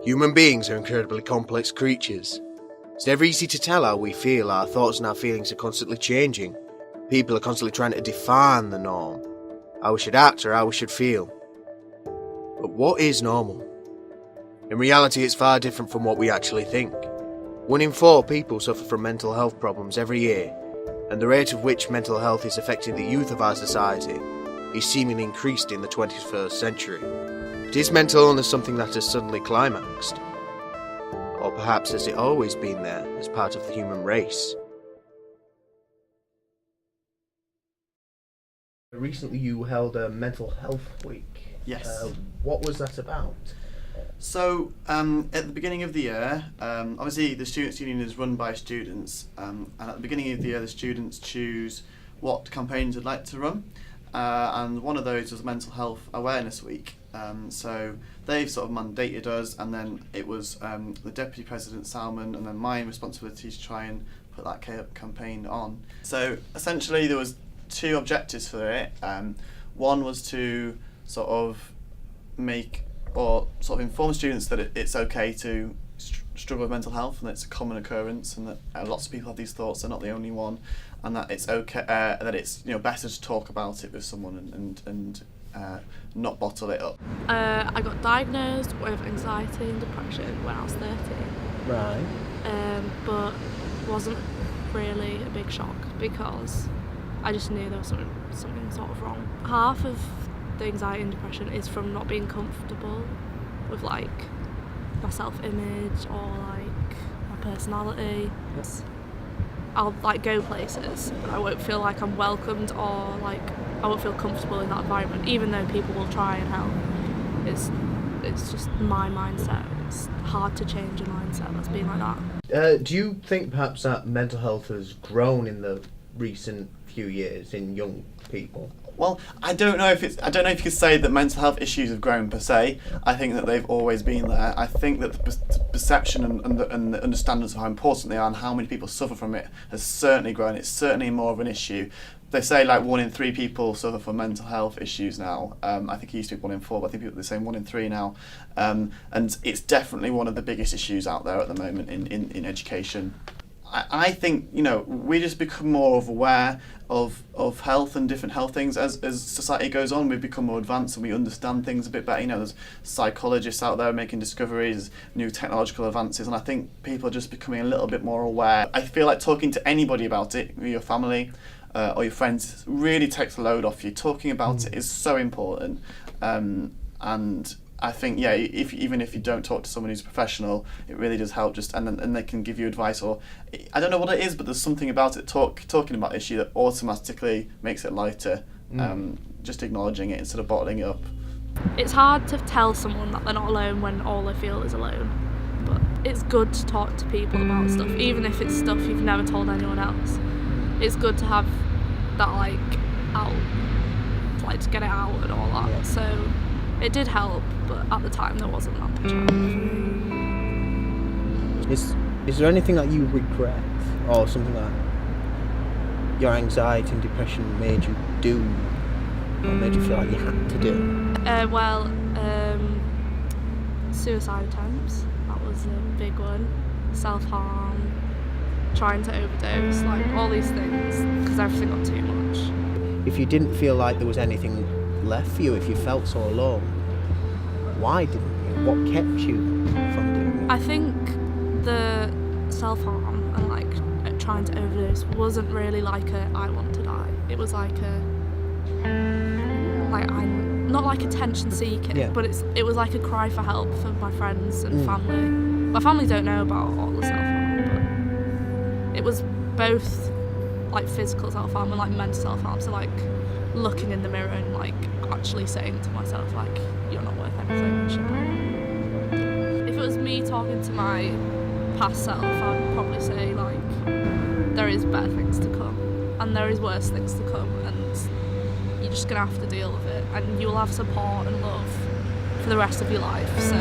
Human beings are incredibly complex creatures. It's never easy to tell how we feel. Our thoughts and our feelings are constantly changing. People are constantly trying to define the norm, how we should act or how we should feel. But what is normal? In reality, it's far different from what we actually think. 1 in 4 people suffer from mental health problems every year, and the rate of which mental health is affecting the youth of our society is seemingly increased in the 21st century. But is mental illness something that has suddenly climaxed? Or perhaps has it always been there as part of the human race? Recently you held a mental health week. Yes. What was that about? So, at the beginning of the year, obviously the Students' Union is run by students, and at the beginning of the year the students choose what campaigns they'd like to run, and one of those was Mental Health Awareness Week. So they've sort of mandated us, and then it was the Deputy President Salman and then my responsibility to try and put that campaign on. So essentially there was 2 objectives for it. One was to sort of make or sort of inform students that it's okay to struggle with mental health, and it's a common occurrence, and that lots of people have these thoughts, they're not the only one, and that it's okay, that it's better to talk about it with someone and not bottle it up. I got diagnosed with anxiety and depression when I was 13. Right. But wasn't really a big shock because I just knew there was something sort of wrong. Half of the anxiety and depression is from not being comfortable with like my self-image or like my personality. I'll like go places and I won't feel like I'm welcomed, or like I won't feel comfortable in that environment, even though people will try and help. It's just my mindset. It's hard to change a mindset that's been like that. Do you think perhaps that mental health has grown in the recent few years in young people? Well, I don't know if you could say that mental health issues have grown per se. I think that they've always been there. I think that the perception and the understanding of how important they are and how many people suffer from it has certainly grown. It's certainly more of an issue. They say like 1 in 3 people suffer from mental health issues now. I think it used to be 1 in 4, but I think they're saying 1 in 3 now. And it's definitely one of the biggest issues out there at the moment in education. I think we just become more aware of health and different health things as society goes on. We become more advanced and we understand things a bit better. There's psychologists out there making discoveries, new technological advances, and I think people are just becoming a little bit more aware. I feel like talking to anybody about it, your family or your friends, really takes a load off you. Talking about it is so important, and I think, even if you don't talk to someone who's a professional, it really does help. And they can give you advice, or I don't know what it is, but there's something about it. Talking about the issue that automatically makes it lighter. Just acknowledging it instead of bottling it up. It's hard to tell someone that they're not alone when all they feel is alone. But it's good to talk to people about stuff, even if it's stuff you've never told anyone else. It's good to have that out, to get it out and all that. Yeah. So it did help, but at the time there wasn't that much help. Is there anything that you regret, or something that your anxiety and depression made you do, or made you feel like you had to do? Suicide attempts, that was a big one. Self-harm, trying to overdose, all these things, because everything got too much. If you didn't feel like there was anything left for you, if you felt so alone, why didn't you? What kept you from doing it? I think the self-harm and trying to overdose wasn't really I want to die. It was I'm not attention seeking, but it was a cry for help for my friends and family. My family don't know about all the self-harm, but it was both physical self-harm and mental self-harm. So looking in the mirror and actually saying to myself you're not worth anything and shit like that. If it was me talking to my past self, I'd probably say there is better things to come and there is worse things to come, and you're just gonna have to deal with it, and you'll have support and love for the rest of your life. So